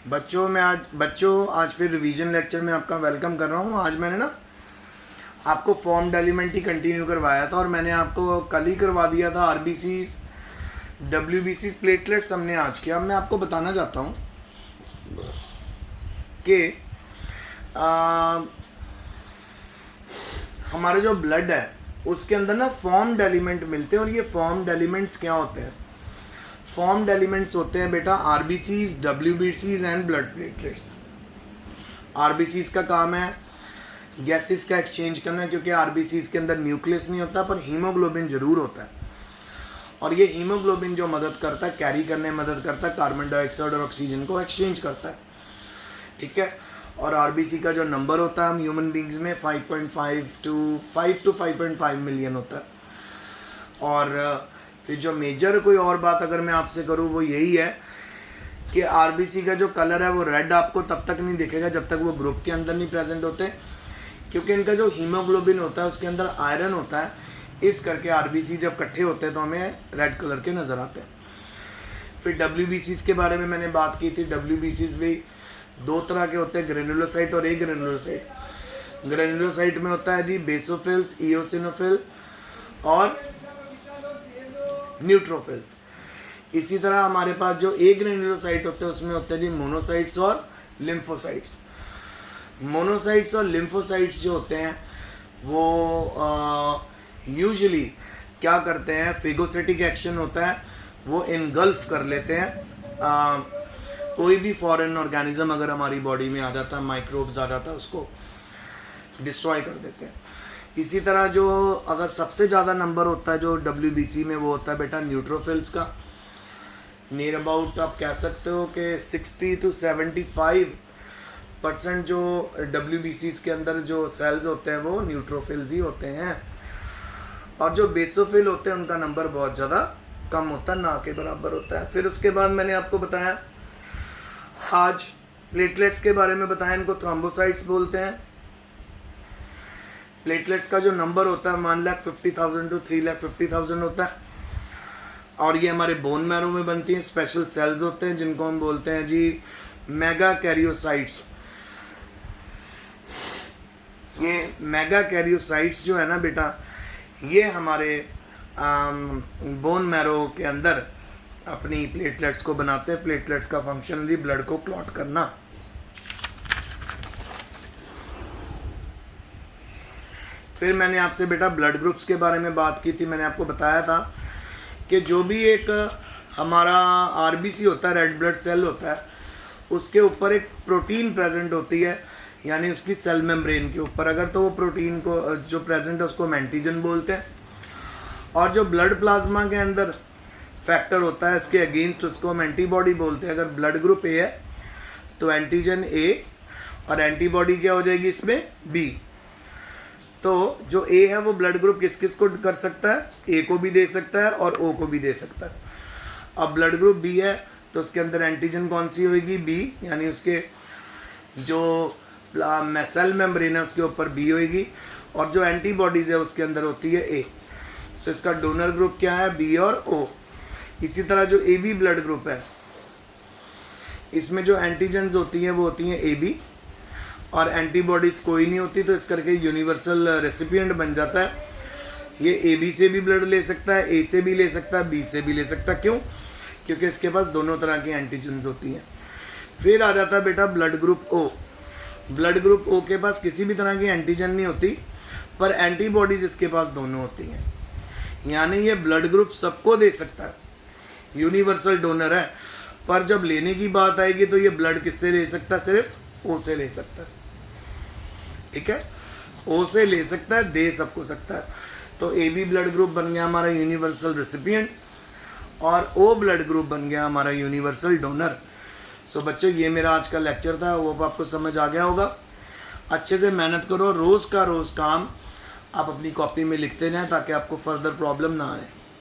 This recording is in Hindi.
बच्चों आज फिर रिवीजन लेक्चर में आपका वेलकम कर रहा हूँ। आज मैंने ना आपको फॉर्म्ड एलिमेंट ही कंटिन्यू करवाया था और मैंने आपको कल ही करवा दिया था आरबीसीज, डब्ल्यूबीसीज, प्लेटलेट्स हमने आज किया। अब मैं आपको बताना चाहता हूँ कि हमारे जो ब्लड है उसके अंदर ना फॉर्म्ड एलिमेंट मिलते हैं। और ये फॉर्म्ड एलिमेंट्स क्या होते हैं? फॉर्म्ड एलिमेंट्स होते हैं बेटा आरबीसीज, डब्ल्यूबीसीज एंड ब्लड प्लेटलेट्स। आरबीसीज का काम है गैसेस का एक्सचेंज करना, क्योंकि आरबीसीज के अंदर न्यूक्लियस नहीं होता पर हीमोग्लोबिन जरूर होता है। और ये हीमोग्लोबिन जो मदद करता है, कैरी करने में मदद करता है, कार्बन डाइऑक्साइड और ऑक्सीजन को एक्सचेंज करता है। ठीक है। और आरबीसी का जो नंबर होता है हम ह्यूमन बींग्स में 5.5 to 5.5 मिलियन होता है। और फिर जो मेजर कोई और बात अगर मैं आपसे करूँ वो यही है कि आरबीसी का जो कलर है वो रेड आपको तब तक नहीं दिखेगा जब तक वो ग्रुप के अंदर नहीं प्रेजेंट होते, क्योंकि इनका जो हीमोग्लोबिन होता है उसके अंदर आयरन होता है। इस करके आरबीसी जब इकट्ठे होते हैं तो हमें रेड कलर के नज़र आते हैं। फिर डब्ल्यूबीसीज के बारे में मैंने बात की थी। डब्ल्यूबीसीज भी दो तरह के होते हैं, ग्रेनुलोसाइट और एग्रेनुलोसाइट। ग्रेनुलोसाइट में होता है जी बेसोफिल्स, इओसिनोफिल और न्यूट्रोफिल्स। इसी तरह हमारे पास जो एग्रेनुलोसाइट होते हैं उसमें होते हैं जी मोनोसाइट्स और लिम्फोसाइट्स। मोनोसाइट्स और लिम्फोसाइट्स जो होते हैं वो यूजुअली क्या करते हैं, फेगोसिटिक एक्शन होता है, वो इनगल्फ कर लेते हैं कोई भी फॉरेन ऑर्गेनिज्म अगर हमारी बॉडी में आ जाता है, माइक्रोब्स आ जाता है, उसको डिस्ट्रॉय कर देते हैं। इसी तरह जो अगर सबसे ज़्यादा नंबर होता है जो डब्ल्यूबीसी में वो होता है बेटा न्यूट्रोफिल्स का। नियर अबाउट आप कह सकते हो कि 60 to 75% जो डब्ल्यूबीसीज के अंदर जो सेल्स होते हैं वो न्यूट्रोफिल्स ही होते हैं। और जो बेसोफिल होते हैं उनका नंबर बहुत ज़्यादा कम होता है, ना के बराबर होता है। फिर उसके बाद मैंने आपको बताया आज प्लेटलेट्स के बारे में बताया, इनको थ्रोम्बोसाइट्स बोलते हैं। प्लेटलेट्स का जो नंबर होता है 1,50,000 to 3,50,000 होता है। और ये हमारे बोन मैरो में बनती हैं। स्पेशल सेल्स होते हैं जिनको हम बोलते हैं जी मेगा कैरियोसाइट्स। ये मेगा कैरियोसाइट्स जो है ना बेटा, ये हमारे बोन मैरो के अंदर अपनी प्लेटलेट्स को बनाते हैं। प्लेटलेट्स का फंक्शन भी ब्लड को क्लॉट करना। फिर मैंने आपसे बेटा ब्लड ग्रुप्स के बारे में बात की थी। मैंने आपको बताया था कि जो भी एक हमारा आरबीसी होता है, रेड ब्लड सेल होता है, उसके ऊपर एक प्रोटीन प्रेजेंट होती है, यानी उसकी सेल मेम्ब्रेन के ऊपर। अगर तो वो प्रोटीन को जो प्रेजेंट है उसको हम एंटीजन बोलते हैं। और जो ब्लड प्लाज्मा के अंदर फैक्टर होता है इसके अगेंस्ट उसको हम एंटीबॉडी बोलते हैं। अगर ब्लड ग्रुप ए है तो एंटीजन ए और एंटीबॉडी क्या हो जाएगी इसमें, बी। तो जो ए है वो ब्लड ग्रुप किस किस को कर सकता है, ए को भी दे सकता है और ओ को भी दे सकता है। अब ब्लड ग्रुप बी है तो उसके अंदर एंटीजन कौन सी होगी, बी, यानी उसके जो सेल मेम्ब्रेन है उसके ऊपर बी होगी। और जो एंटीबॉडीज़ है उसके अंदर होती है ए। सो इसका डोनर ग्रुप क्या है, बी और ओ। इसी तरह जो ए बी ब्लड ग्रुप है इसमें जो एंटीजन्स होती हैं वो होती हैं ए बी और एंटीबॉडीज़ कोई नहीं होती, तो इस करके यूनिवर्सल रेसिपिएंट बन जाता है। ये ए बी से भी ब्लड ले सकता है, ए से भी ले सकता है, बी से भी ले सकता है। क्यों? क्योंकि इसके पास दोनों तरह की एंटीजन्स होती हैं। फिर आ जाता है बेटा blood group O. Blood group O के पास किसी भी तरह की एंटीजन नहीं होती पर एंटीबॉडीज़ इसके पास दोनों होती हैं, यानी ये ब्लड ग्रुप सबको दे सकता है, यूनिवर्सल डोनर है। पर जब लेने की बात आएगी तो ये ब्लड किससे ले सकता है, सिर्फ ओ से ले सकता है। ठीक है, ओ से ले सकता है, दे सबको सकता है। तो ए बी ब्लड ग्रुप बन गया हमारा यूनिवर्सल रेसिपिएंट और ओ ब्लड ग्रुप बन गया हमारा यूनिवर्सल डोनर। सो बच्चों ये मेरा आज का लेक्चर था, वो आपको समझ आ गया होगा। अच्छे से मेहनत करो, रोज़ का रोज़ काम आप अपनी कॉपी में लिखते रहें ताकि आपको फर्दर प्रॉब्लम ना आए।